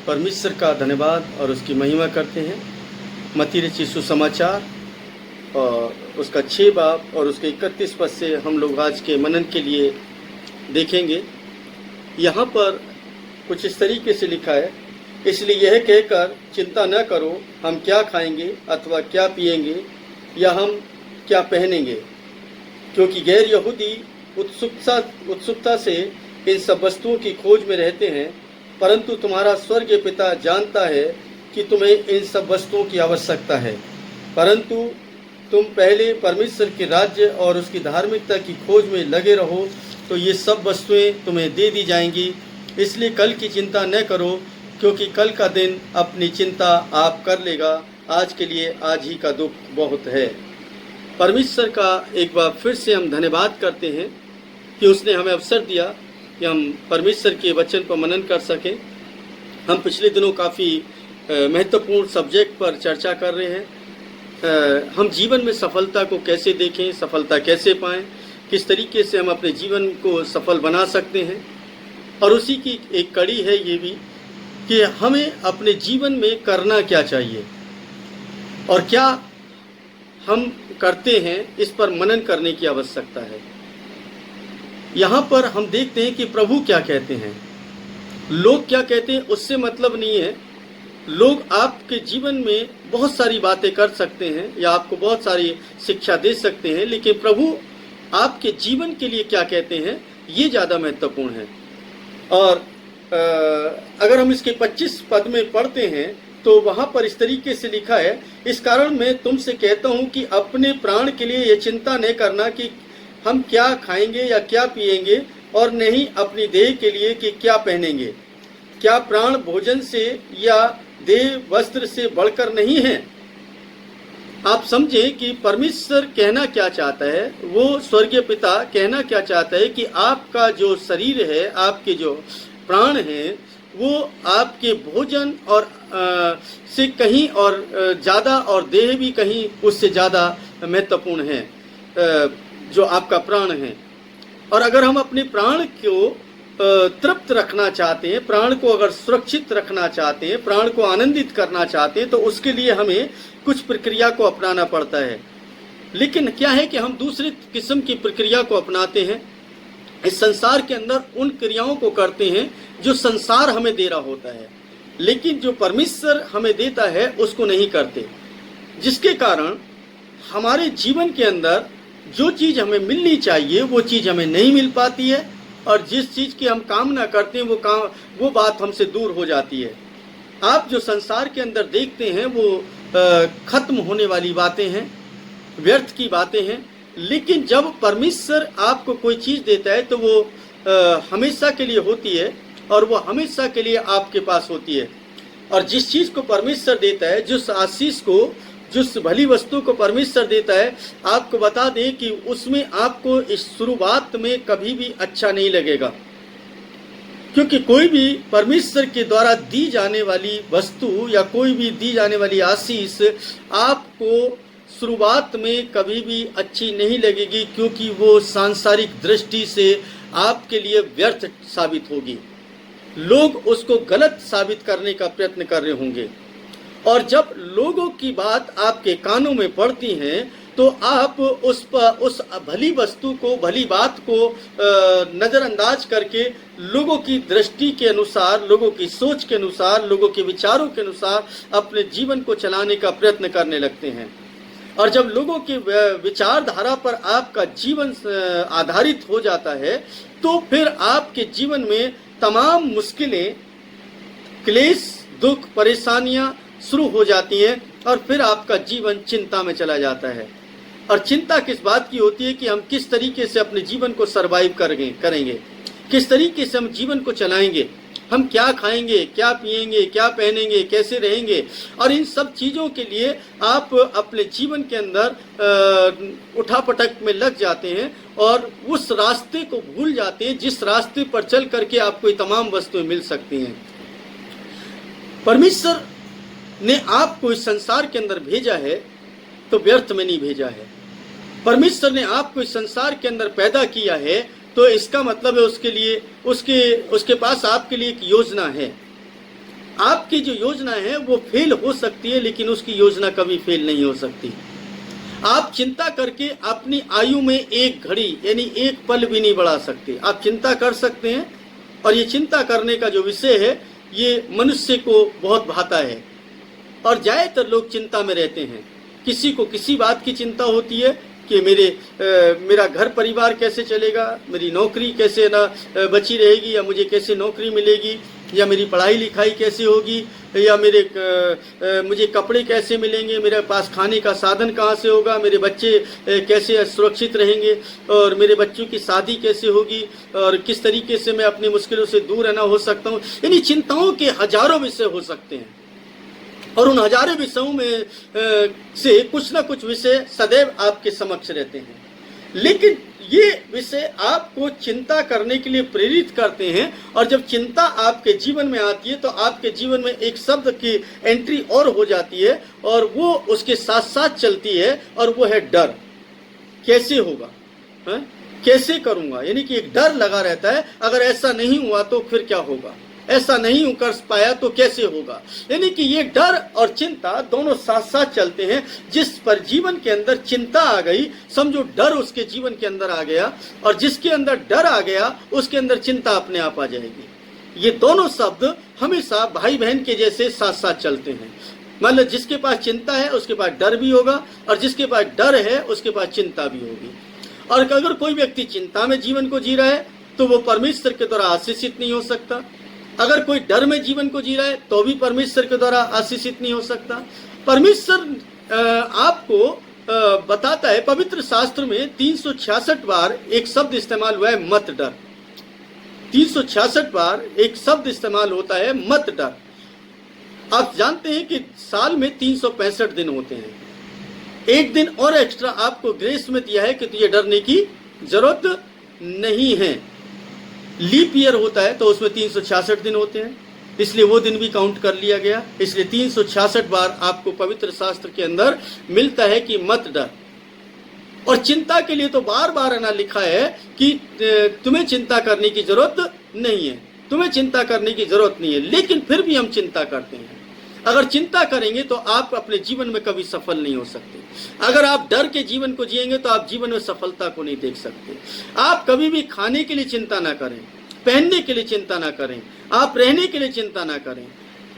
परमेश्वर का धन्यवाद और उसकी महिमा करते हैं। मत्ती रचित सुसमाचार और उसका 6 बाब और उसके 31 पद से हम लोग आज के मनन के लिए देखेंगे। यहाँ पर कुछ इस तरीके से लिखा है, इसलिए यह कहकर चिंता न करो हम क्या खाएंगे अथवा क्या पिएंगे या हम क्या पहनेंगे, क्योंकि गैर यहूदी उत्सुकता से इन सब वस्तुओं की खोज में रहते हैं, परंतु तुम्हारा स्वर्गीय पिता जानता है कि तुम्हें इन सब वस्तुओं की आवश्यकता है। परंतु तुम पहले परमेश्वर के राज्य और उसकी धार्मिकता की खोज में लगे रहो, तो ये सब वस्तुएं तुम्हें दे दी जाएंगी। इसलिए कल की चिंता न करो, क्योंकि कल का दिन अपनी चिंता आप कर लेगा। आज के लिए आज ही का दुख बहुत है। परमेश्वर का एक बार फिर से हम धन्यवाद करते हैं कि उसने हमें अवसर दिया कि हम परमेश्वर के वचन पर मनन कर सकें। हम पिछले दिनों काफ़ी महत्वपूर्ण सब्जेक्ट पर चर्चा कर रहे हैं। हम जीवन में सफलता को कैसे देखें, सफलता कैसे पाएं, किस तरीके से हम अपने जीवन को सफल बना सकते हैं। और उसी की एक कड़ी है ये भी कि हमें अपने जीवन में करना क्या चाहिए और क्या हम करते हैं, इस पर मनन करने की आवश्यकता है। यहाँ पर हम देखते हैं कि प्रभु क्या कहते हैं, लोग क्या कहते हैं उससे मतलब नहीं है। लोग आपके जीवन में बहुत सारी बातें कर सकते हैं या आपको बहुत सारी शिक्षा दे सकते हैं, लेकिन प्रभु आपके जीवन के लिए क्या कहते हैं ये ज़्यादा महत्वपूर्ण है। और अगर हम इसके 25 पद में पढ़ते हैं तो वहाँ पर इस तरीके से लिखा है, इस कारण मैं तुमसे कहता हूँ कि अपने प्राण के लिए ये चिंता नहीं करना कि हम क्या खाएंगे या क्या पिएंगे, और नहीं अपनी देह के लिए कि क्या पहनेंगे। क्या प्राण भोजन से या देह वस्त्र से बढ़कर नहीं है। आप समझें कि परमेश्वर कहना क्या चाहता है, वो स्वर्गीय पिता कहना क्या चाहता है कि आपका जो शरीर है, आपके जो प्राण हैं, वो आपके भोजन और से कहीं और ज़्यादा, और देह भी कहीं उससे ज़्यादा महत्वपूर्ण है, जो आपका प्राण है। और अगर हम अपने प्राण को तृप्त रखना चाहते हैं, प्राण को अगर सुरक्षित रखना चाहते हैं, प्राण को आनंदित करना चाहते हैं, तो उसके लिए हमें कुछ प्रक्रिया को अपनाना पड़ता है। लेकिन क्या है कि हम दूसरी किस्म की प्रक्रिया को अपनाते हैं। इस संसार के अंदर उन क्रियाओं को करते हैं जो संसार हमें दे रहा होता है, लेकिन जो परमेश्वर हमें देता है उसको नहीं करते, जिसके कारण हमारे जीवन के अंदर जो चीज़ हमें मिलनी चाहिए वो चीज़ हमें नहीं मिल पाती है, और जिस चीज़ की हम कामना करते हैं वो बात हमसे दूर हो जाती है। आप जो संसार के अंदर देखते हैं वो खत्म होने वाली बातें हैं, व्यर्थ की बातें हैं। लेकिन जब परमेश्वर आपको कोई चीज़ देता है तो वो हमेशा के लिए होती है, और वो हमेशा के लिए आपके पास होती है। और जिस चीज़ को परमेश्वर देता है, जिस आशीष को, जिस भली वस्तु को परमेश्वर देता है, आपको बता दें कि उसमें आपको इस शुरुआत में कभी भी अच्छा नहीं लगेगा, क्योंकि कोई भी परमेश्वर के द्वारा दी जाने वाली वस्तु या कोई भी दी जाने वाली आशीष आपको शुरुआत में कभी भी अच्छी नहीं लगेगी, क्योंकि वो सांसारिक दृष्टि से आपके लिए व्यर्थ साबित होगी। लोग उसको गलत साबित करने का प्रयत्न कर रहे होंगे, और जब लोगों की बात आपके कानों में पड़ती हैं तो आप उस भली वस्तु को, भली बात को नज़रअंदाज करके लोगों की दृष्टि के अनुसार, लोगों की सोच के अनुसार, लोगों के विचारों के अनुसार अपने जीवन को चलाने का प्रयत्न करने लगते हैं। और जब लोगों की विचारधारा पर आपका जीवन आधारित हो जाता है, तो फिर आपके जीवन में तमाम मुश्किलें, क्लेश, दुख, परेशानियां शुरू हो जाती हैं, और फिर आपका जीवन चिंता में चला जाता है। और चिंता किस बात की होती है कि हम किस तरीके से अपने जीवन को सरवाइव करेंगे, किस तरीके से हम जीवन को चलाएंगे, हम क्या खाएंगे, क्या पिएंगे, क्या पहनेंगे, कैसे रहेंगे। और इन सब चीज़ों के लिए आप अपने जीवन के अंदर उठापटक में लग जाते हैं, और उस रास्ते को भूल जाते हैं जिस रास्ते पर चल करके आपको ये तमाम वस्तुएं मिल सकती हैं। परमेश्वर ने आपको इस संसार के अंदर भेजा है तो व्यर्थ में नहीं भेजा है। परमेश्वर ने आपको इस संसार के अंदर पैदा किया है तो इसका मतलब है उसके लिए उसके पास आपके लिए एक योजना है। आपकी जो योजना है वो फेल हो सकती है, लेकिन उसकी योजना कभी फेल नहीं हो सकती। आप चिंता करके अपनी आयु में एक घड़ी यानी एक पल भी नहीं बढ़ा सकते। आप चिंता कर सकते हैं, और ये चिंता करने का जो विषय है ये मनुष्य को बहुत भाता है, और ज़्यादातर लोग चिंता में रहते हैं। किसी को किसी बात की चिंता होती है कि मेरा घर परिवार कैसे चलेगा, मेरी नौकरी कैसे ना बची रहेगी, या मुझे कैसे नौकरी मिलेगी, या मेरी पढ़ाई लिखाई कैसे होगी, या मुझे कपड़े कैसे मिलेंगे, मेरे पास खाने का साधन कहाँ से होगा, मेरे बच्चे कैसे सुरक्षित रहेंगे, और मेरे बच्चों की शादी कैसे होगी, और किस तरीके से मैं अपनी मुश्किलों से दूर रहना हो सकता हूँ। यानी चिंताओं के हजारों विषय हो सकते हैं, और उन हजारों विषयों में से कुछ ना कुछ विषय सदैव आपके समक्ष रहते हैं। लेकिन ये विषय आपको चिंता करने के लिए प्रेरित करते हैं, और जब चिंता आपके जीवन में आती है तो आपके जीवन में एक शब्द की एंट्री और हो जाती है, और वो उसके साथ साथ चलती है, और वो है डर। कैसे होगा, कैसे करूँगा, यानी कि एक डर लगा रहता है। अगर ऐसा नहीं हुआ तो फिर क्या होगा, ऐसा नहीं कर पाया तो कैसे होगा। यानी कि ये डर और चिंता दोनों साथ साथ चलते हैं। जिस पर जीवन के अंदर चिंता आ गई, समझो डर उसके जीवन के अंदर आ गया, और जिसके अंदर डर आ गया उसके अंदर चिंता अपने आप आ जाएगी। ये दोनों शब्द हमेशा भाई बहन के जैसे साथ साथ चलते हैं। मतलब जिसके पास चिंता है उसके पास डर भी होगा, और जिसके पास डर है उसके पास चिंता भी होगी। और अगर कोई व्यक्ति चिंता में जीवन को जी रहा है तो वो परमेश्वर के द्वारा आशीषित नहीं हो सकता। अगर कोई डर में जीवन को जी रहा है तो भी परमेश्वर के द्वारा आशीषित नहीं हो सकता। परमेश्वर आपको बताता है, पवित्र शास्त्र में 366 बार एक शब्द इस्तेमाल हुआ है, मत डर। 366 बार एक शब्द इस्तेमाल होता है, मत डर। आप जानते हैं कि साल में 365 दिन होते हैं। एक दिन और एक्स्ट्रा आपको ग्रेस में दिया है कि तुझे डरने की जरूरत नहीं है। लीप ईयर होता है तो उसमें 366 दिन होते हैं, इसलिए वो दिन भी काउंट कर लिया गया। इसलिए 366 बार आपको पवित्र शास्त्र के अंदर मिलता है कि मत डर। और चिंता के लिए तो बार बार ना लिखा है कि तुम्हें चिंता करने की जरूरत नहीं है, तुम्हें चिंता करने की जरूरत नहीं है, लेकिन फिर भी हम चिंता करते हैं। अगर चिंता करेंगे तो आप अपने जीवन में कभी सफल नहीं हो सकते। अगर आप डर के जीवन को जिएंगे तो आप जीवन में सफलता को नहीं देख सकते। आप कभी भी खाने के लिए चिंता ना करें, पहनने के लिए चिंता ना करें, आप रहने के लिए चिंता ना करें।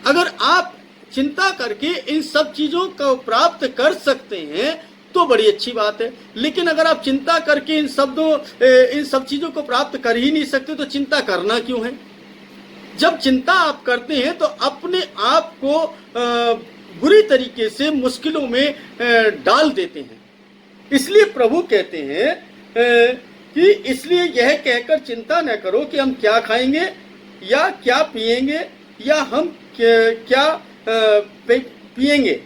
अगर आप चिंता करके इन सब चीजों को प्राप्त कर सकते हैं तो बड़ी अच्छी बात है। लेकिन अगर आप चिंता करके इन सब चीजों को प्राप्त कर ही नहीं सकते तो चिंता करना क्यों है। जब चिंता आप करते हैं तो अपने आप को बुरी तरीके से मुश्किलों में डाल देते हैं। इसलिए प्रभु कहते हैं कि इसलिए यह कहकर चिंता न करो कि हम क्या खाएंगे या क्या पिएंगे, या हम क्या पिएंगे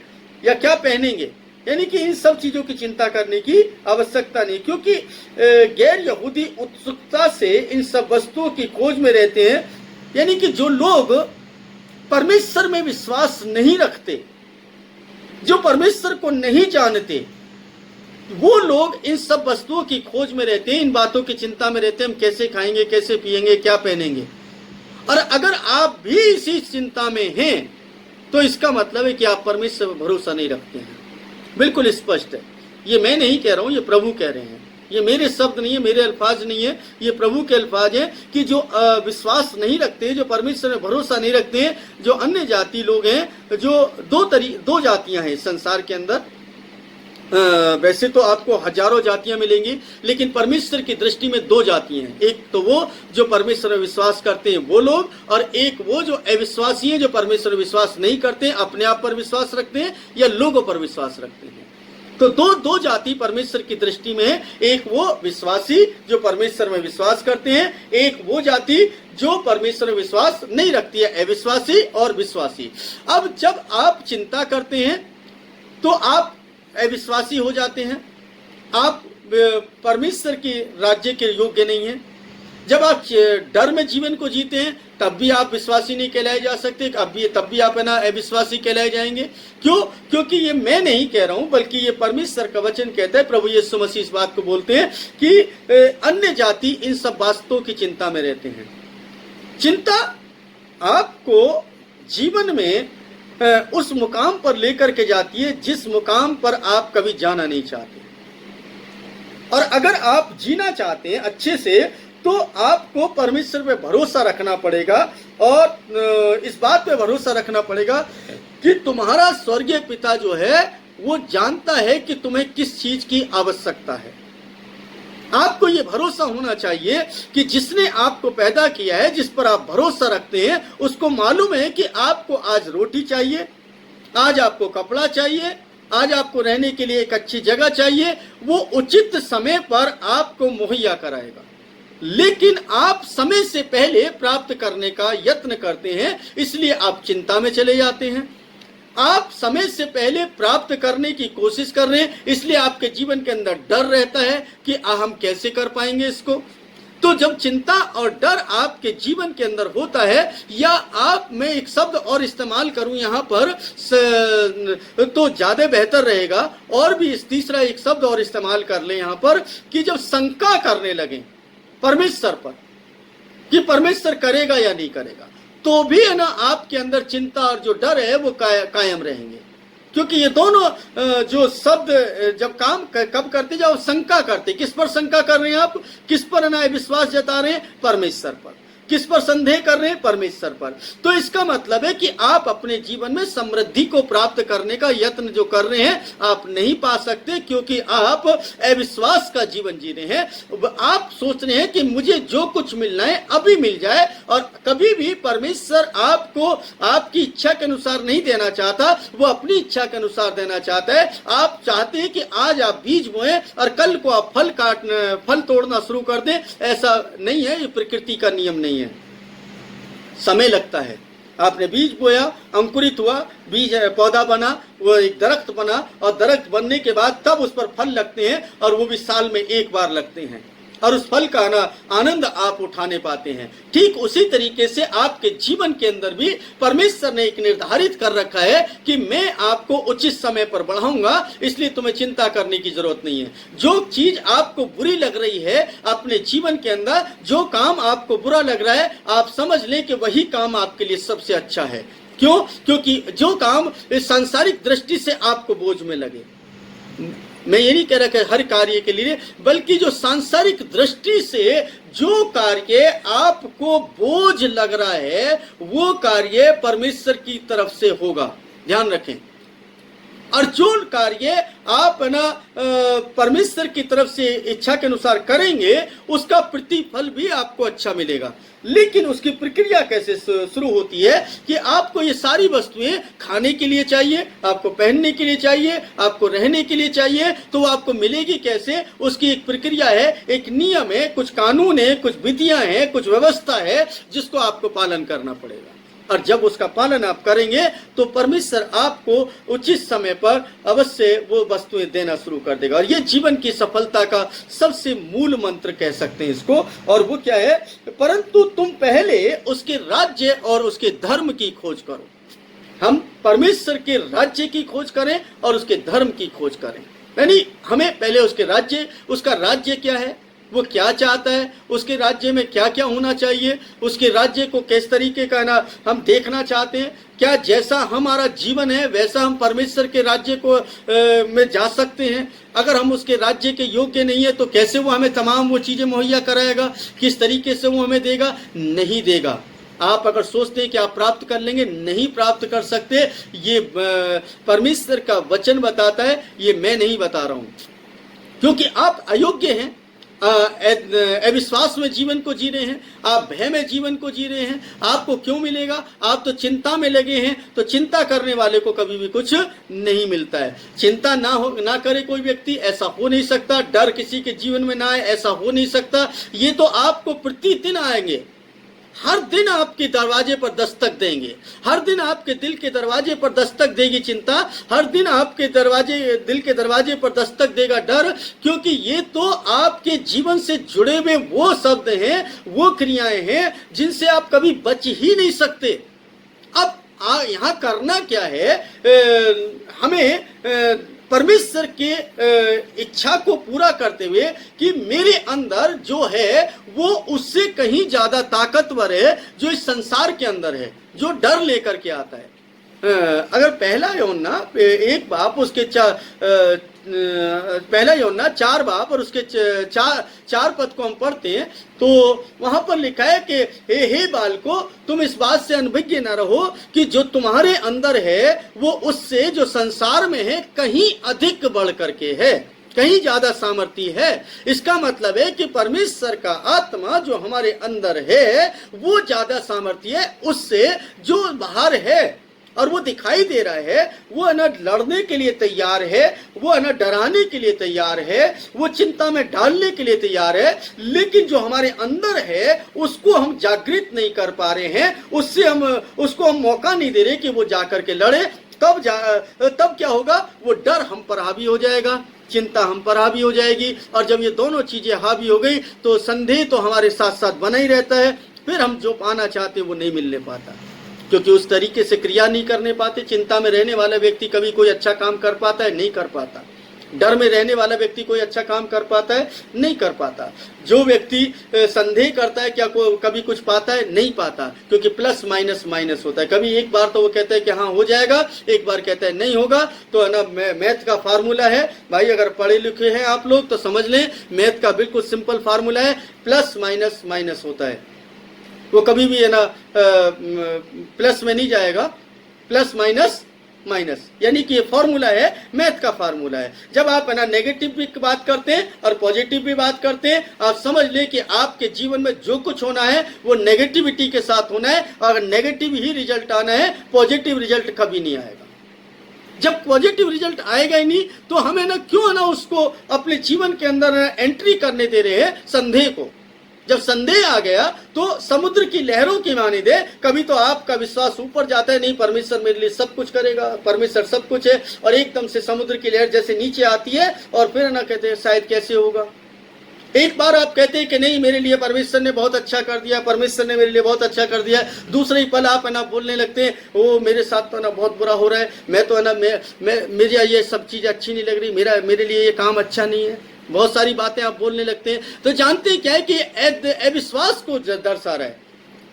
या क्या पहनेंगे। यानी कि इन सब चीजों की चिंता करने की आवश्यकता नहीं, क्योंकि गैर यहूदी उत्सुकता से इन सब वस्तुओं की खोज में रहते हैं। यानी कि जो लोग परमेश्वर में विश्वास नहीं रखते, जो परमेश्वर को नहीं जानते, वो लोग इन सब वस्तुओं की खोज में रहते हैं, इन बातों की चिंता में रहते हैं, हम कैसे खाएंगे, कैसे पिएंगे, क्या पहनेंगे। और अगर आप भी इसी चिंता में हैं तो इसका मतलब है कि आप परमेश्वर पर भरोसा नहीं रखते हैं। बिल्कुल स्पष्ट है। ये मैं नहीं कह रहा हूं, ये प्रभु कह रहे हैं। ये मेरे शब्द नहीं है, मेरे अल्फाज नहीं है, ये प्रभु के अल्फाज हैं कि जो विश्वास नहीं रखते, जो परमेश्वर में भरोसा नहीं रखते हैं, जो अन्य जाति लोग हैं, जो दो जातियां हैं संसार के अंदर। वैसे तो आपको हजारों जातियां मिलेंगी, लेकिन परमेश्वर की दृष्टि में दो जातियां हैं। एक तो वो जो परमेश्वर में विश्वास करते हैं वो लोग, और एक वो जो अविश्वासी हैं, जो परमेश्वर में विश्वास नहीं करते हैं, अपने आप पर विश्वास रखते हैं या लोगों पर विश्वास रखते हैं। तो दो जाति परमेश्वर की दृष्टि में है। एक वो विश्वासी जो परमेश्वर में विश्वास करते हैं, एक वो जाति जो परमेश्वर में विश्वास नहीं रखती है, अविश्वासी और विश्वासी। अब जब आप चिंता करते हैं तो आप अविश्वासी हो जाते हैं, आप परमेश्वर के राज्य के योग्य नहीं हैं। जब आप डर में जीवन को जीते हैं तब भी आप विश्वासी नहीं कहलाए जा सकते, तब भी आप है ना अविश्वासी कहलाए जाएंगे। क्यों? क्योंकि ये मैं नहीं कह रहा हूं, बल्कि ये परमेश्वर का वचन कहता है। प्रभु यीशु मसीह इस बात को बोलते हैं कि अन्य जाति इन सब बातों की चिंता में रहते हैं। चिंता आपको जीवन में उस मुकाम पर लेकर के जाती है जिस मुकाम पर आप कभी जाना नहीं चाहते। और अगर आप जीना चाहते हैं अच्छे से तो आपको परमेश्वर पे भरोसा रखना पड़ेगा और इस बात पे भरोसा रखना पड़ेगा कि तुम्हारा स्वर्गीय पिता जो है वो जानता है कि तुम्हें किस चीज की आवश्यकता है। आपको ये भरोसा होना चाहिए कि जिसने आपको पैदा किया है, जिस पर आप भरोसा रखते हैं, उसको मालूम है कि आपको आज रोटी चाहिए, आज आपको कपड़ा चाहिए, आज आपको रहने के लिए एक अच्छी जगह चाहिए। वो उचित समय पर आपको मुहैया कराएगा, लेकिन आप समय से पहले प्राप्त करने का यत्न करते हैं, इसलिए आप चिंता में चले जाते हैं। आप समय से पहले प्राप्त करने की कोशिश कर रहे हैं, इसलिए आपके जीवन के अंदर डर रहता है कि हम कैसे कर पाएंगे इसको। तो जब चिंता और डर आपके जीवन के अंदर होता है, या आप मैं एक शब्द और इस्तेमाल करूं यहाँ पर तो ज्यादा बेहतर रहेगा, और भी तीसरा एक शब्द और इस्तेमाल कर ले यहाँ पर कि जब शंका करने लगे परमेश्वर पर कि परमेश्वर करेगा या नहीं करेगा, तो भी है ना आपके अंदर चिंता और जो डर है वो कायम रहेंगे। क्योंकि ये दोनों जो शब्द जब काम कब करते जाओ, शंका करते। किस पर शंका कर रहे हैं आप? किस पर है ना विश्वास जता रहे हैं? परमेश्वर पर। किस पर संदेह कर रहे हैं? परमेश्वर पर। तो इसका मतलब है कि आप अपने जीवन में समृद्धि को प्राप्त करने का यत्न जो कर रहे हैं आप नहीं पा सकते, क्योंकि आप अविश्वास का जीवन जी रहे हैं। आप सोच रहे हैं कि मुझे जो कुछ मिलना है अभी मिल जाए, और कभी भी परमेश्वर आपको आपकी इच्छा के अनुसार नहीं देना चाहता, वो अपनी इच्छा के अनुसार देना चाहता है। आप चाहते हैं कि आज आप बीज बोएं और कल को आप फल तोड़ना शुरू कर दें। ऐसा नहीं है, ये प्रकृति का नियम नहीं है। समय लगता है। आपने बीज बोया, अंकुरित हुआ, बीज पौधा बना, वो एक दरख्त बना, और दरख्त बनने के बाद तब उस पर फल लगते हैं, और वो भी साल में एक बार लगते हैं, और उस फल का आनंद आप उठाने पाते हैं। ठीक उसी तरीके से आपके जीवन के अंदर भी परमेश्वर ने एक निर्धारित कर रखा है कि मैं आपको उचित समय पर बढ़ाऊंगा, इसलिए तुम्हें चिंता करने की जरूरत नहीं है। जो चीज आपको बुरी लग रही है अपने जीवन के अंदर, जो काम आपको बुरा लग रहा है, आप समझ लें कि वही काम आपके लिए सबसे अच्छा है। क्यों? क्योंकि जो काम सांसारिक दृष्टि से आपको बोझ में लगे, मैं ये नहीं कह रहा कि हर कार्य के लिए, बल्कि जो सांसारिक दृष्टि से जो कार्य आपको बोझ लग रहा है वो कार्य परमेश्वर की तरफ से होगा, ध्यान रखें। और जो कार्य आप ना परमेश्वर की तरफ से इच्छा के अनुसार करेंगे उसका प्रतिफल भी आपको अच्छा मिलेगा। लेकिन उसकी प्रक्रिया कैसे शुरू होती है कि आपको ये सारी वस्तुएं खाने के लिए चाहिए, आपको पहनने के लिए चाहिए, आपको रहने के लिए चाहिए, तो आपको मिलेगी कैसे? उसकी एक प्रक्रिया है, एक नियम है, कुछ कानून है, कुछ विधियां हैं, कुछ व्यवस्था है जिसको आपको पालन करना पड़ेगा। और जब उसका पालन आप करेंगे तो परमेश्वर आपको उचित समय पर अवश्य वो वस्तुएं देना शुरू कर देगा। और ये जीवन की सफलता का सबसे मूल मंत्र कह सकते हैं इसको। और वो क्या है? परंतु तुम पहले उसके राज्य और उसके धर्म की खोज करो। हम परमेश्वर के राज्य की खोज करें और उसके धर्म की खोज करें, यानी हमें पहले उसके राज्य, उसका राज्य क्या है, वो क्या चाहता है, उसके राज्य में क्या क्या होना चाहिए, उसके राज्य को किस तरीके का ना हम देखना चाहते हैं, क्या जैसा हमारा जीवन है वैसा हम परमेश्वर के राज्य को में जा सकते हैं। अगर हम उसके राज्य के योग्य नहीं है तो कैसे वो हमें तमाम वो चीज़ें मुहैया कराएगा, किस तरीके से वो हमें देगा? नहीं देगा। आप अगर सोचते हैं कि आप प्राप्त कर लेंगे, नहीं प्राप्त कर सकते। ये परमेश्वर का वचन बताता है, ये मैं नहीं बता रहा हूँ, क्योंकि आप अयोग्य हैं, अविश्वास में जीवन को जी रहे हैं, आप भय में जीवन को जी रहे हैं। आपको क्यों मिलेगा? आप तो चिंता में लगे हैं। तो चिंता करने वाले को कभी भी कुछ नहीं मिलता है। चिंता ना करे कोई व्यक्ति, ऐसा हो नहीं सकता। डर किसी के जीवन में ना आए, ऐसा हो नहीं सकता। ये तो आपको प्रतिदिन आएंगे, हर दिन आपके दरवाजे पर दस्तक देंगे, हर दिन आपके दिल के दरवाजे पर दस्तक देगी चिंता, हर दिन आपके दिल के दरवाजे पर दस्तक देगा डर, क्योंकि ये तो आपके जीवन से जुड़े हुए वो शब्द हैं, वो क्रियाएं हैं जिनसे आप कभी बच ही नहीं सकते। अब यहाँ करना क्या है? हमें परमेश्वर के इच्छा को पूरा करते हुए कि मेरे अंदर जो है वो उससे कहीं ज्यादा ताकतवर है जो इस संसार के अंदर है, जो डर लेकर के आता है। अगर पहला यूहन्ना एक बाप उसके पहला यूहन्ना 4 बाप और उसके 4 पद को हम पढ़ते हैं तो वहां पर लिखा है कि हे बालको, तुम इस बात से अनभिज्ञ न रहो कि जो तुम्हारे अंदर है वो उससे जो संसार में है कहीं अधिक बढ़ करके है, कहीं ज्यादा सामर्थ्य है। इसका मतलब है कि परमेश्वर का आत्मा जो हमारे अंदर है वो ज्यादा सामर्थ्य है उससे जो बाहर है, और वो दिखाई दे रहा है। वो है ना लड़ने के लिए तैयार है, वो है ना डराने के लिए तैयार है, वो चिंता में डालने के लिए तैयार है, लेकिन जो हमारे अंदर है उसको हम जागृत नहीं कर पा रहे हैं, उसको हम मौका नहीं दे रहे कि वो जाकर के लड़े। तब क्या होगा, वो डर हम पर हावी हो जाएगा, चिंता हम पर हावी हो जाएगी, और जब ये दोनों चीजें हावी हो गई तो संदेह तो हमारे साथ साथ बना ही रहता है। फिर हम जो पाना चाहते वो नहीं मिलने पाता, क्योंकि उस तरीके से क्रिया नहीं करने पाते। चिंता में रहने वाला व्यक्ति कभी कोई अच्छा काम कर पाता है? नहीं कर पाता। डर में रहने वाला व्यक्ति कोई अच्छा काम कर पाता है? नहीं कर पाता। जो व्यक्ति संदेह करता है क्या कभी कुछ पाता है? नहीं पाता, क्योंकि प्लस माइनस माइनस होता है। कभी एक बार तो वो कहता है कि हाँ हो जाएगा, एक बार कहता है नहीं होगा। तो है ना, मैथ का फार्मूला है भाई, अगर पढ़े लिखे हैं आप लोग तो समझ लें, मैथ का बिल्कुल सिंपल फार्मूला है, प्लस माइनस माइनस होता है। वो कभी भी है ना प्लस में नहीं जाएगा, प्लस माइनस माइनस, यानी कि ये फॉर्मूला है, मैथ का फार्मूला है। जब आप है ना नेगेटिव भी बात करते हैं और पॉजिटिव भी बात करते हैं, आप समझ लें कि आपके जीवन में जो कुछ होना है वो नेगेटिविटी के साथ होना है। अगर नेगेटिव ही रिजल्ट आना है, पॉजिटिव रिजल्ट कभी नहीं आएगा। जब पॉजिटिव रिजल्ट आएगा ही नहीं तो हमें ना क्यों है ना उसको अपने जीवन के अंदर एंट्री करने दे रहे हैं संदेह को। जब संदेह आ गया तो समुद्र की लहरों की मानी दे, कभी तो आपका विश्वास ऊपर जाता है, नहीं परमेश्वर मेरे लिए सब कुछ करेगा, परमेश्वर सब कुछ है, और एकदम से समुद्र की लहर जैसे नीचे आती है और फिर ना कहते हैं शायद कैसे होगा। एक बार आप कहते हैं कि नहीं मेरे लिए परमेश्वर ने बहुत अच्छा कर दिया, परमेश्वर ने मेरे लिए बहुत अच्छा कर दिया, दूसरे ही पल आप है ना बोलने लगते हैं ओ मेरे साथ तो ना बहुत बुरा हो रहा है, मैं तो है ना मेरी ये सब चीज़ अच्छी नहीं लग रही, मेरे लिए ये काम अच्छा नहीं है, बहुत सारी बातें आप बोलने लगते हैं। तो जानते हैं क्या है कि अविश्वास को दर्शा रहा है।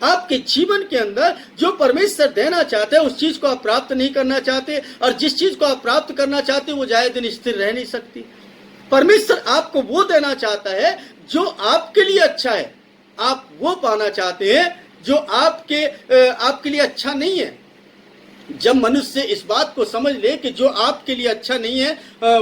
आपके जीवन के अंदर जो परमेश्वर देना चाहते हैं उस चीज को आप प्राप्त नहीं करना चाहते, और जिस चीज को आप प्राप्त करना चाहते वो ज्यादा दिन स्थिर रह नहीं सकती। परमेश्वर आपको वो देना चाहता है जो आपके लिए अच्छा है, आप वो पाना चाहते हैं जो आपके लिए अच्छा नहीं है। जब मनुष्य इस बात को समझ ले कि जो आपके लिए अच्छा नहीं है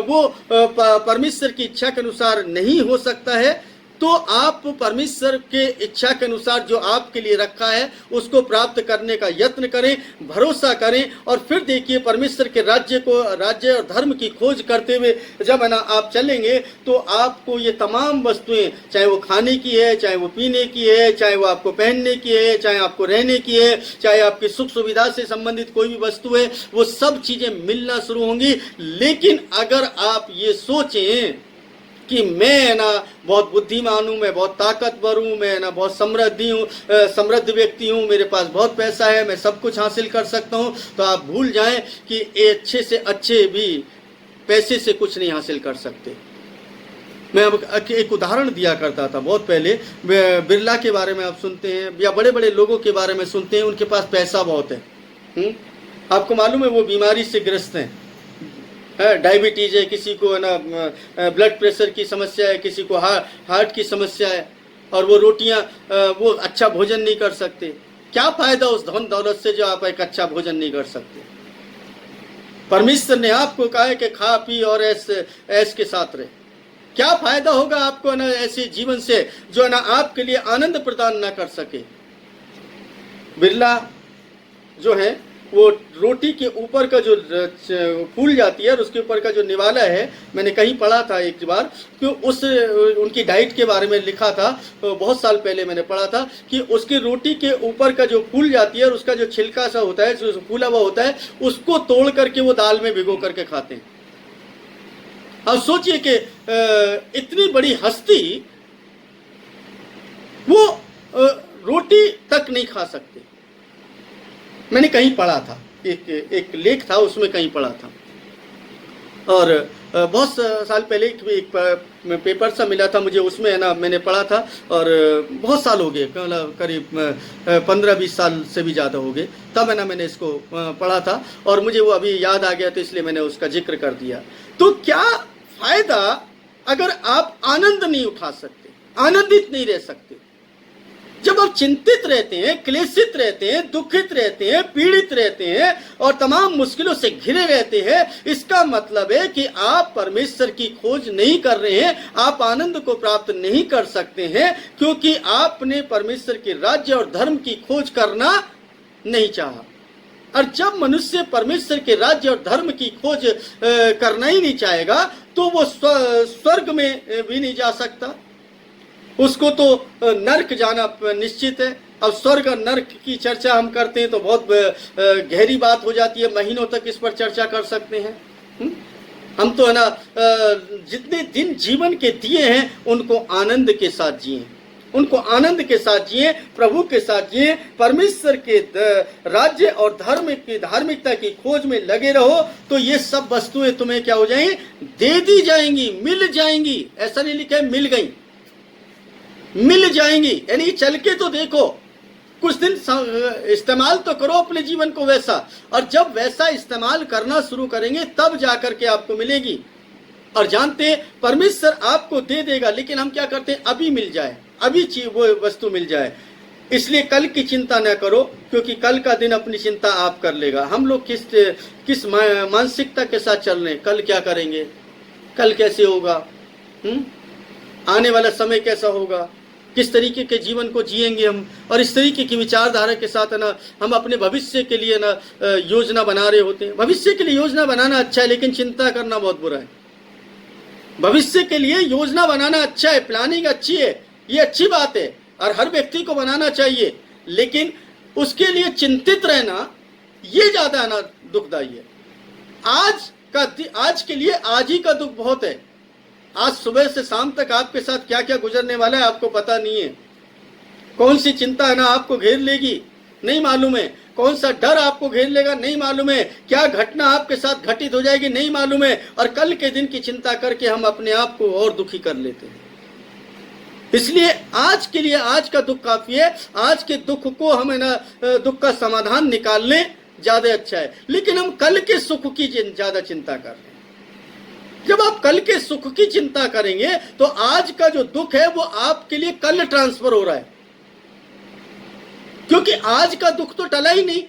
वो परमेश्वर की इच्छा के अनुसार नहीं हो सकता है, तो आप परमेश्वर के इच्छा के अनुसार जो आपके लिए रखा है उसको प्राप्त करने का यत्न करें, भरोसा करें, और फिर देखिए परमेश्वर के राज्य और धर्म की खोज करते हुए जब है ना आप चलेंगे तो आपको ये तमाम वस्तुएं, चाहे वो खाने की है, चाहे वो पीने की है, चाहे वो आपको पहनने की है, चाहे आपको रहने की है, चाहे आपकी सुख सुविधा से संबंधित कोई भी वस्तु है, वो सब चीजें मिलना शुरू होंगी। लेकिन अगर आप ये सोचें कि मैं ना बहुत बुद्धिमान हूँ, मैं बहुत ताकतवर हूँ, मैं ना बहुत समृद्ध व्यक्ति हूँ, मेरे पास बहुत पैसा है, मैं सब कुछ हासिल कर सकता हूँ, तो आप भूल जाएं कि अच्छे से अच्छे भी पैसे से कुछ नहीं हासिल कर सकते। मैं अब एक उदाहरण दिया करता था बहुत पहले, बिरला के बारे में आप सुनते हैं या बड़े बड़े लोगों के बारे में सुनते हैं, उनके पास पैसा बहुत है। आपको मालूम है वो बीमारी से ग्रस्त हैं, डायबिटीज है, किसी को है ना ब्लड प्रेशर की समस्या है, किसी को हार्ट की समस्या है, और वो रोटियां वो अच्छा भोजन नहीं कर सकते। क्या फायदा उस धन दौलत से जो आप एक अच्छा भोजन नहीं कर सकते। परमेश्वर ने आपको कहा है कि खा पी और ऐश के साथ रहे। क्या फायदा होगा आपको ना ऐसे जीवन से जो है ना आपके लिए आनंद प्रदान ना कर सके। बिरला जो है वो रोटी के ऊपर का जो फूल जाती है और उसके ऊपर का जो निवाला है, मैंने कहीं पढ़ा था एक बार कि उनकी डाइट के बारे में लिखा था, तो बहुत साल पहले मैंने पढ़ा था कि उसकी रोटी के ऊपर का जो फूल जाती है और उसका जो छिलका सा होता है, जो फूला हुआ होता है, उसको तोड़ करके वो दाल में भिगो करके खाते हैं। अब सोचिए कि इतनी बड़ी हस्ती वो रोटी तक नहीं खा सकते। मैंने कहीं पढ़ा था, एक लेख था उसमें कहीं पढ़ा था। और बहुत साल पहले एक पेपर सा मिला था मुझे, उसमें है ना मैंने पढ़ा था, और बहुत साल हो गए, करीब 15-20 साल से भी ज़्यादा हो गए, तब है ना मैंने इसको पढ़ा था और मुझे वो अभी याद आ गया, तो इसलिए मैंने उसका जिक्र कर दिया। तो क्या फ़ायदा अगर आप आनंद नहीं उठा सकते, आनंदित नहीं रह सकते? जब आप चिंतित रहते हैं, क्लेशित रहते हैं, दुखित रहते हैं, पीड़ित रहते हैं और तमाम मुश्किलों से घिरे रहते हैं, इसका मतलब है कि आप परमेश्वर की खोज नहीं कर रहे हैं, आप आनंद को प्राप्त नहीं कर सकते हैं, क्योंकि आपने परमेश्वर के राज्य और धर्म की खोज करना नहीं चाहा। और जब मनुष्य परमेश्वर के राज्य और धर्म की खोज करना ही नहीं चाहेगा, तो वो स्वर्ग में भी नहीं जा सकता, उसको तो नरक जाना निश्चित है। अब स्वर्ग और नरक की चर्चा हम करते हैं तो बहुत गहरी बात हो जाती है, महीनों तक इस पर चर्चा कर सकते हैं। हम तो है ना जितने दिन जीवन के दिए हैं उनको आनंद के साथ जिए, उनको आनंद के साथ जिए, प्रभु के साथ जिए, परमेश्वर के राज्य और धर्म की धार्मिकता की खोज में लगे रहो, तो ये सब वस्तुएं तुम्हें क्या हो जाएंगी? दे दी जाएंगी, मिल जाएंगी। ऐसा नहीं लिखा है मिल गई, मिल जाएंगी। यानी चल के तो देखो, कुछ दिन इस्तेमाल तो करो अपने जीवन को वैसा, और जब वैसा इस्तेमाल करना शुरू करेंगे तब जाकर के आपको मिलेगी। और जानते हैं परमेश्वर आपको दे देगा, लेकिन हम क्या करते हैं? अभी मिल जाए, अभी वो वस्तु मिल जाए, इसलिए कल की चिंता न करो, क्योंकि कल का दिन अपनी चिंता आप कर लेगा। हम लोग किस मानसिकता के साथ चल रहे हैं? कल क्या करेंगे, कल कैसे होगा, आने वाला समय कैसा होगा, किस तरीके के जीवन को जिएंगे हम, और इस तरीके की विचारधारा के साथ है ना हम अपने भविष्य के लिए ना योजना बना रहे होते हैं। भविष्य के लिए योजना बनाना अच्छा है, लेकिन चिंता करना बहुत बुरा है। भविष्य के लिए योजना बनाना अच्छा है, प्लानिंग अच्छी है, ये अच्छी बात है और हर व्यक्ति को बनाना चाहिए, लेकिन उसके लिए चिंतित रहना ये ज्यादा है ना दुखदायी है। आज के लिए आज ही का दुख बहुत है। आज सुबह से शाम तक आपके साथ क्या क्या गुजरने वाला है आपको पता नहीं है। कौन सी चिंता है ना आपको घेर लेगी नहीं मालूम है, कौन सा डर आपको घेर लेगा नहीं मालूम है, क्या घटना आपके साथ घटित हो जाएगी नहीं मालूम है, और कल के दिन की चिंता करके हम अपने आप को और दुखी कर लेते हैं। इसलिए आज के लिए आज का दुख काफी है। आज के दुख को हम है ना दुख का समाधान निकाल लें, ज्यादा अच्छा है। लेकिन हम कल के सुख की ज्यादा चिंता कर रहे हैं। जब आप कल के सुख की चिंता करेंगे तो आज का जो दुख है वो आपके लिए कल ट्रांसफर हो रहा है, क्योंकि आज का दुख तो टला ही नहीं।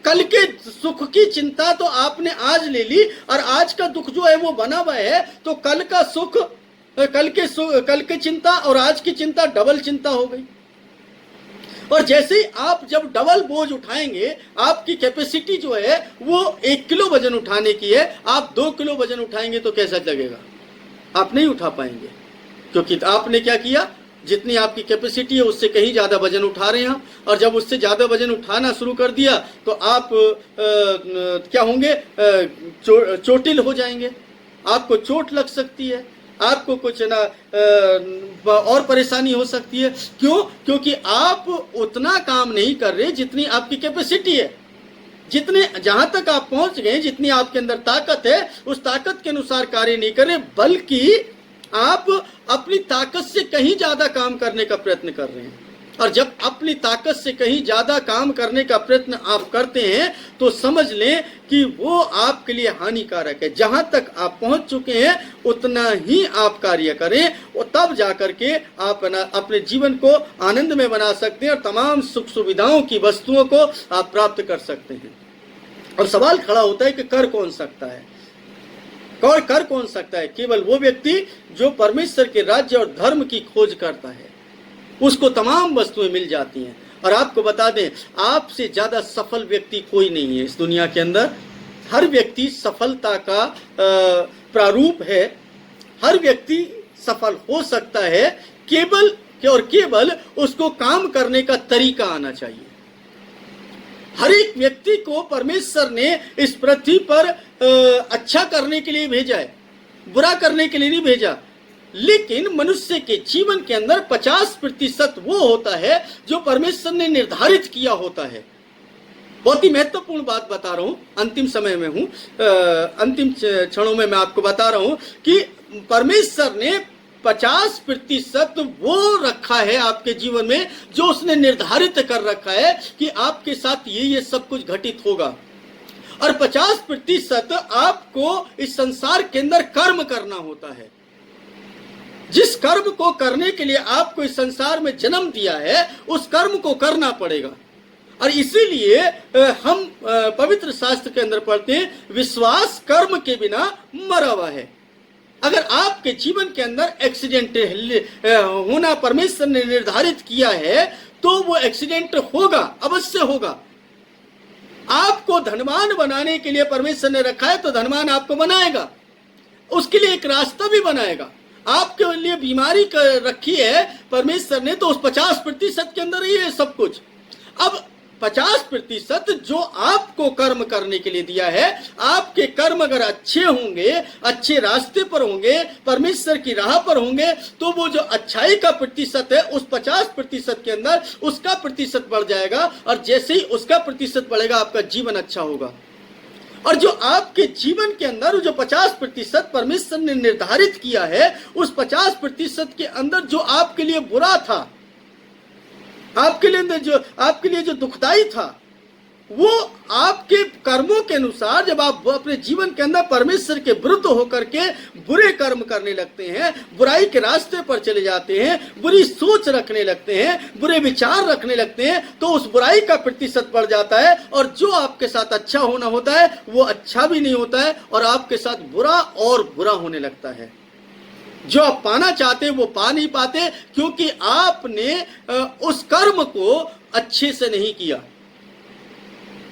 कल के सुख की चिंता तो आपने आज ले ली, और आज का दुख जो है वो बना हुआ है, तो कल का सुख कल के चिंता और आज की चिंता डबल चिंता हो गई। और जैसे ही आप जब डबल बोझ उठाएंगे, आपकी कैपेसिटी जो है वो 1 किलो वजन उठाने की है, आप 2 किलो वजन उठाएंगे तो कैसा लगेगा? आप नहीं उठा पाएंगे, क्योंकि आपने क्या किया? जितनी आपकी कैपेसिटी है उससे कहीं ज्यादा वजन उठा रहे हैं, और जब उससे ज्यादा वजन उठाना शुरू कर दिया तो आप क्या होंगे? चोटिल हो जाएंगे, आपको चोट लग सकती है, आपको कुछ ना और परेशानी हो सकती है। क्यों? क्योंकि आप उतना काम नहीं कर रहे जितनी आपकी कैपेसिटी है, जितने जहां तक आप पहुंच गए, जितनी आपके अंदर ताकत है उस ताकत के अनुसार कार्य नहीं कर रहे, बल्कि आप अपनी ताकत से कहीं ज्यादा काम करने का प्रयत्न कर रहे हैं। और जब अपनी ताकत से कहीं ज्यादा काम करने का प्रयत्न आप करते हैं तो समझ लें कि वो आपके लिए हानिकारक है। जहां तक आप पहुंच चुके हैं उतना ही आप कार्य करें, और तब जाकर के आप अपने जीवन को आनंद में बना सकते हैं और तमाम सुख सुविधाओं की वस्तुओं को आप प्राप्त कर सकते हैं। और सवाल खड़ा होता है कि कर कौन सकता है? कर कौन सकता है? केवल वो व्यक्ति जो परमेश्वर के राज्य और धर्म की खोज करता है, उसको तमाम वस्तुएं मिल जाती हैं। और आपको बता दें, आपसे ज्यादा सफल व्यक्ति कोई नहीं है इस दुनिया के अंदर। हर व्यक्ति सफलता का प्रारूप है, हर व्यक्ति सफल हो सकता है, केवल उसको काम करने का तरीका आना चाहिए। हर एक व्यक्ति को परमेश्वर ने इस पृथ्वी पर अच्छा करने के लिए भेजा है, बुरा करने के लिए नहीं भेजा। लेकिन मनुष्य के जीवन के अंदर 50% वो होता है जो परमेश्वर ने निर्धारित किया होता है। बहुत ही महत्वपूर्ण बात बता रहा हूं, अंतिम समय में हूं, अंतिम क्षणों में मैं आपको बता रहा हूं कि परमेश्वर ने 50% वो रखा है आपके जीवन में, जो उसने निर्धारित कर रखा है कि आपके साथ ये सब कुछ घटित होगा। और 50% आपको इस संसार के अंदर कर्म करना होता है। जिस कर्म को करने के लिए आपको इस संसार में जन्म दिया है, उस कर्म को करना पड़ेगा। और इसीलिए हम पवित्र शास्त्र के अंदर पढ़ते हैं, विश्वास कर्म के बिना मरा हुआ है। अगर आपके जीवन के अंदर एक्सीडेंट होना परमेश्वर ने निर्धारित किया है, तो वो एक्सीडेंट होगा, अवश्य होगा। आपको धनवान बनाने के लिए परमेश्वर ने रखा है, तो धनवान आपको बनाएगा, उसके लिए एक रास्ता भी बनाएगा। आपके लिए बीमारी रखी है परमेश्वर ने, तो उस 50% के अंदर ही है सब कुछ। अब 50% जो आपको कर्म करने के लिए दिया है, आपके कर्म अगर अच्छे होंगे, अच्छे रास्ते पर होंगे, परमेश्वर की राह पर होंगे, तो वो जो अच्छाई का प्रतिशत है उस 50% के अंदर उसका प्रतिशत बढ़ जाएगा। और जैसे ही उसका प्रतिशत बढ़ेगा, आपका जीवन अच्छा होगा। और जो आपके जीवन के अंदर जो 50% परमेश्वर ने निर्धारित किया है, उस 50% के अंदर जो आपके लिए बुरा था, आपके लिए जो दुखदाई था, वो आपके कर्मों के अनुसार जब आप अपने जीवन के अंदर परमेश्वर के विरुद्ध होकर के बुरे कर्म करने लगते हैं, बुराई के रास्ते पर चले जाते हैं, बुरी सोच रखने लगते हैं, बुरे विचार रखने लगते हैं, तो उस बुराई का प्रतिशत बढ़ जाता है। और जो आपके साथ अच्छा होना होता है, वो अच्छा भी नहीं होता है, और आपके साथ बुरा और बुरा होने लगता है। जो आप पाना चाहते हैं वो पा नहीं पाते, क्योंकि आपने उस कर्म को अच्छे से नहीं किया।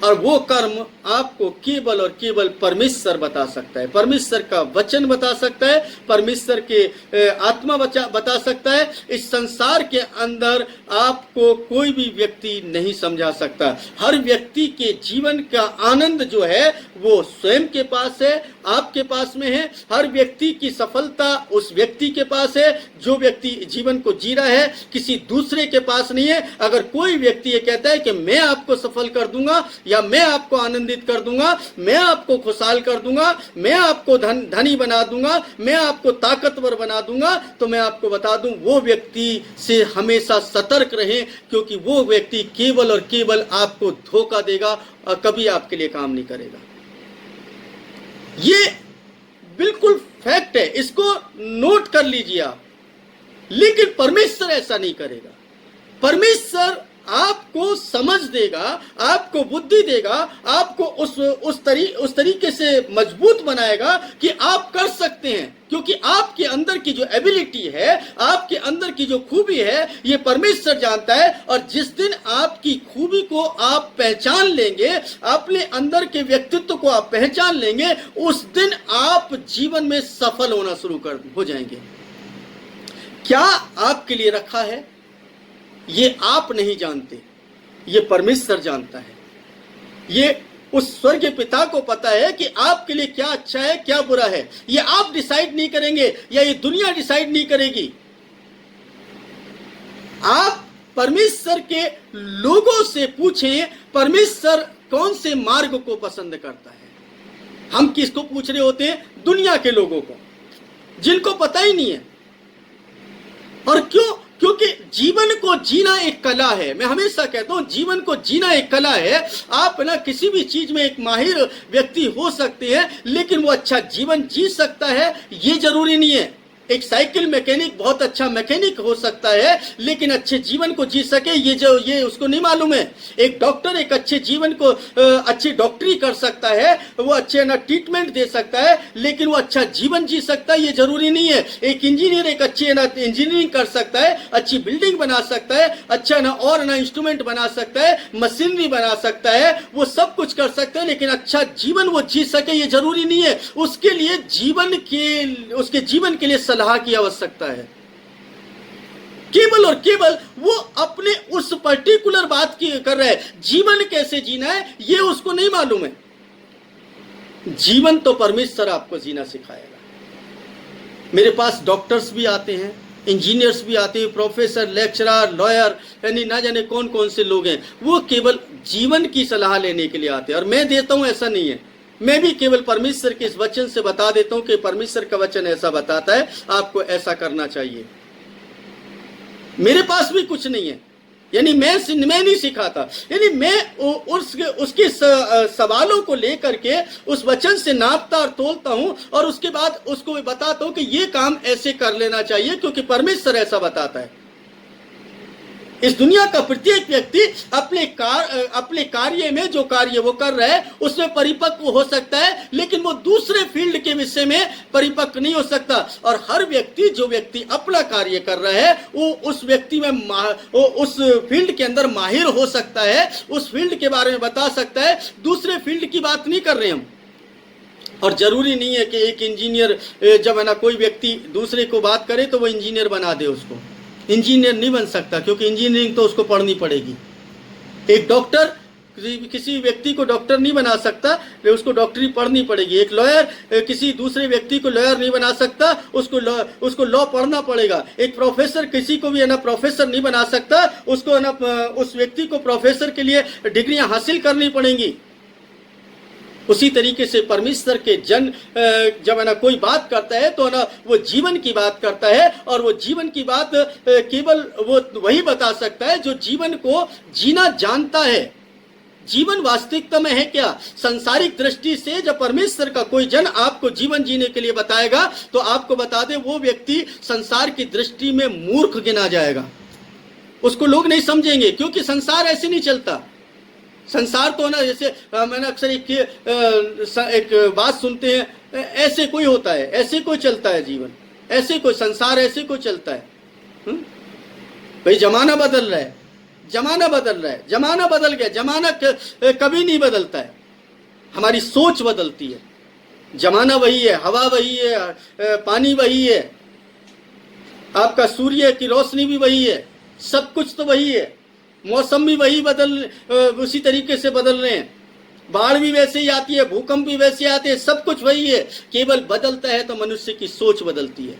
और वो कर्म आपको केवल और केवल परमेश्वर बता सकता है, परमेश्वर का वचन बता सकता है, परमेश्वर के आत्मा बता सकता है। इस संसार के अंदर आपको कोई भी व्यक्ति नहीं समझा सकता। हर व्यक्ति के जीवन का आनंद जो है वो स्वयं के पास है, आपके पास में है। हर व्यक्ति की सफलता उस व्यक्ति के पास है जो व्यक्ति जीवन को जी रहा है, किसी दूसरे के पास नहीं है। अगर कोई व्यक्ति ये कहता है कि मैं आपको सफल कर दूंगा, या मैं आपको आनंदित कर दूंगा, मैं आपको खुशहाल कर दूंगा, मैं आपको धनी बना दूंगा, मैं आपको ताकतवर बना दूंगा, तो मैं आपको बता दूं, वो व्यक्ति से हमेशा सतर्क रहें, क्योंकि वो व्यक्ति केवल और केवल आपको धोखा देगा और कभी आपके लिए काम नहीं करेगा। ये बिल्कुल फैक्ट है, इसको नोट कर लीजिए आप। लेकिन परमेश्वर ऐसा नहीं करेगा। परमेश्वर आपको समझ देगा, आपको बुद्धि देगा, आपको उस तरीके से मजबूत बनाएगा कि आप कर सकते हैं, क्योंकि आपके अंदर की जो एबिलिटी है, आपके अंदर की जो खूबी है, ये परमेश्वर जानता है। और जिस दिन आपकी खूबी को आप पहचान लेंगे, अपने अंदर के व्यक्तित्व को आप पहचान लेंगे, उस दिन आप जीवन में सफल होना शुरू हो जाएंगे। क्या आपके लिए रखा है, ये आप नहीं जानते, ये परमेश्वर जानता है। ये उस स्वर्गीय पिता को पता है कि आपके लिए क्या अच्छा है, क्या बुरा है। ये आप डिसाइड नहीं करेंगे, या ये दुनिया डिसाइड नहीं करेगी। आप परमेश्वर के लोगों से पूछें, परमेश्वर कौन से मार्ग को पसंद करता है। हम किसको पूछ रहे होते हैं? दुनिया के लोगों को, जिनको पता ही नहीं है। और क्यों? क्योंकि जीवन को जीना एक कला है। मैं हमेशा कहता हूं, जीवन को जीना एक कला है। आप ना किसी भी चीज में एक माहिर व्यक्ति हो सकते हैं, लेकिन वो अच्छा जीवन जी सकता है ये जरूरी नहीं है। एक साइकिल मैकेनिक बहुत अच्छा मैकेनिक हो सकता है, लेकिन अच्छे जीवन को जी सके ये उसको नहीं मालूम है। एक डॉक्टर एक अच्छे जीवन को अच्छी डॉक्टरी कर सकता है, वो अच्छे ना ट्रीटमेंट दे सकता है, लेकिन वो अच्छा जीवन जी सकता है ये जरूरी नहीं है। एक इंजीनियर एक अच्छी ना इंजीनियरिंग कर सकता है, अच्छी बिल्डिंग बना सकता है, अच्छा ना इंस्ट्रूमेंट बना सकता है, मशीनरी बना सकता है, वो सब कुछ कर सकता है, लेकिन अच्छा जीवन वो जी सके ये जरूरी नहीं है। उसके लिए उसके जीवन के लिए सलाह की आवश्यकता है। केवल और केवल वो अपने उस पर्टिकुलर बात की कर रहा है। जीवन कैसे जीना है ये उसको नहीं मालूम है। जीवन तो परमेश्वर आपको जीना सिखाएगा। मेरे पास डॉक्टर्स भी आते हैं, इंजीनियर्स भी आते हैं, प्रोफेसर, लेक्चरर, लॉयर, यानी ना जाने कौन कौन से लोग हैं, वो केवल जीवन की सलाह लेने के लिए आते हैं। और मैं देता हूं, ऐसा नहीं है, मैं भी केवल परमेश्वर के इस वचन से बता देता हूं कि परमेश्वर का वचन ऐसा बताता है, आपको ऐसा करना चाहिए। मेरे पास भी कुछ नहीं है, यानी मैं नहीं सिखाता, यानी मैं उसके सवालों को लेकर के उस वचन से नापता और तोलता हूं, और उसके बाद उसको बताता हूं कि ये काम ऐसे कर लेना चाहिए क्योंकि परमेश्वर ऐसा बताता है। इस दुनिया का प्रत्येक व्यक्ति अपने कार्य में जो कार्य वो कर रहा है उसमें परिपक्व हो सकता है, लेकिन वो दूसरे फील्ड के विषय में परिपक्व नहीं हो सकता। और हर व्यक्ति, जो व्यक्ति अपना कार्य कर रहा है, वो उस व्यक्ति में उस फील्ड के अंदर माहिर हो सकता है, उस फील्ड के बारे में बता सकता है। दूसरे फील्ड की बात नहीं कर रहे हम। और जरूरी नहीं है कि एक इंजीनियर, जब है ना कोई व्यक्ति दूसरे को बात करे तो वो इंजीनियर बना दे उसको। इंजीनियर नहीं बन सकता, क्योंकि इंजीनियरिंग तो उसको पढ़नी पड़ेगी। एक डॉक्टर किसी व्यक्ति को डॉक्टर नहीं बना सकता, उसको डॉक्टरी पढ़नी पड़ेगी। एक लॉयर किसी दूसरे व्यक्ति को लॉयर नहीं बना सकता, उसको लॉ पढ़ना पड़ेगा। एक प्रोफेसर किसी को भी है ना प्रोफेसर नहीं बना सकता, उसको है ना उस व्यक्ति को प्रोफेसर के लिए डिग्रियां हासिल करनी पड़ेंगी। उसी तरीके से परमेश्वर के जब है ना कोई बात करता है तो ना वो जीवन की बात करता है, और वो जीवन की बात केवल वो वही बता सकता है जो जीवन को जीना जानता है। जीवन वास्तविकता में है क्या? संसारिक दृष्टि से जब परमेश्वर का कोई जन आपको जीवन जीने के लिए बताएगा तो आपको बता दे, वो व्यक्ति संसार की दृष्टि में मूर्ख गिना जाएगा। उसको लोग नहीं समझेंगे, क्योंकि संसार ऐसे नहीं चलता। संसार तो ना, जैसे मैंने अक्सर एक बात सुनते हैं, ऐसे कोई होता है, ऐसे कोई चलता है जीवन, ऐसे कोई संसार, ऐसे कोई चलता है। भाई जमाना बदल रहा है, जमाना बदल रहा है, जमाना बदल गया। जमाना कभी नहीं बदलता है, हमारी सोच बदलती है। जमाना वही है, हवा वही है, पानी वही है, आपका सूर्य की रोशनी भी वही है, सब कुछ तो वही है। मौसम भी वही उसी तरीके से बदल रहे हैं। बाढ़ भी वैसे ही आती है, भूकंप भी वैसे आते हैं, सब कुछ वही है। केवल बदलता है तो मनुष्य की सोच बदलती है।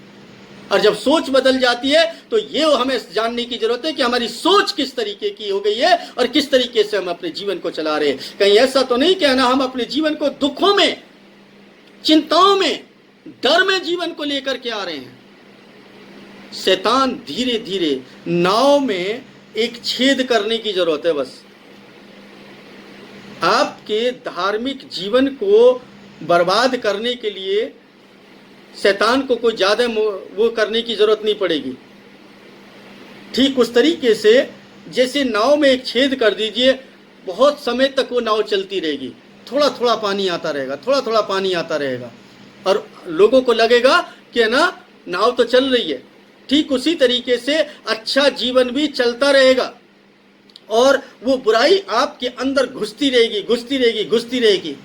और जब सोच बदल जाती है तो ये हमें जानने की जरूरत है कि हमारी सोच किस तरीके की हो गई है और किस तरीके से हम अपने जीवन को चला रहे हैं। कहीं ऐसा तो नहीं कहना हम अपने जीवन को दुखों में, चिंताओं में, डर में जीवन को लेकर के आ रहे हैं। शैतान धीरे धीरे नाव में एक छेद करने की जरूरत है। बस आपके धार्मिक जीवन को बर्बाद करने के लिए शैतान को कोई ज्यादा वो करने की जरूरत नहीं पड़ेगी। ठीक उस तरीके से जैसे नाव में एक छेद कर दीजिए, बहुत समय तक वो नाव चलती रहेगी, थोड़ा थोड़ा पानी आता रहेगा, थोड़ा थोड़ा पानी आता रहेगा, और लोगों को लगेगा कि ना नाव तो चल रही है। ठीक उसी तरीके से अच्छा जीवन भी चलता रहेगा, और वो बुराई आपके अंदर घुसती रहेगी, घुसती रहेगी, घुसती रहेगी।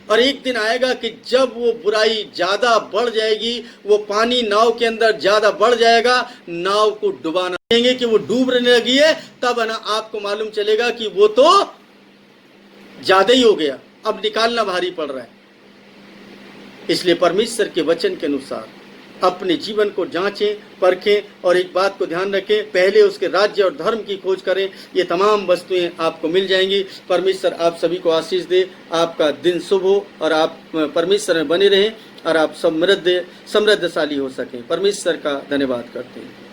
और एक दिन आएगा कि जब वो बुराई ज्यादा बढ़ जाएगी, वो पानी नाव के अंदर ज्यादा बढ़ जाएगा, नाव को डुबाना देंगे कि वो डूबने लगी है, तब है ना आपको मालूम चलेगा कि वो तो ज्यादा ही हो गया, अब निकालना भारी पड़ रहा है। इसलिए परमेश्वर के वचन के अनुसार अपने जीवन को जांचें, परखें, और एक बात को ध्यान रखें, पहले उसके राज्य और धर्म की खोज करें। ये तमाम वस्तुएं आपको मिल जाएंगी। परमेश्वर आप सभी को आशीष दे, आपका दिन शुभ हो, और आप परमेश्वर में बने रहें, और आप समृद्धशाली हो सकें। परमेश्वर का धन्यवाद करते हैं।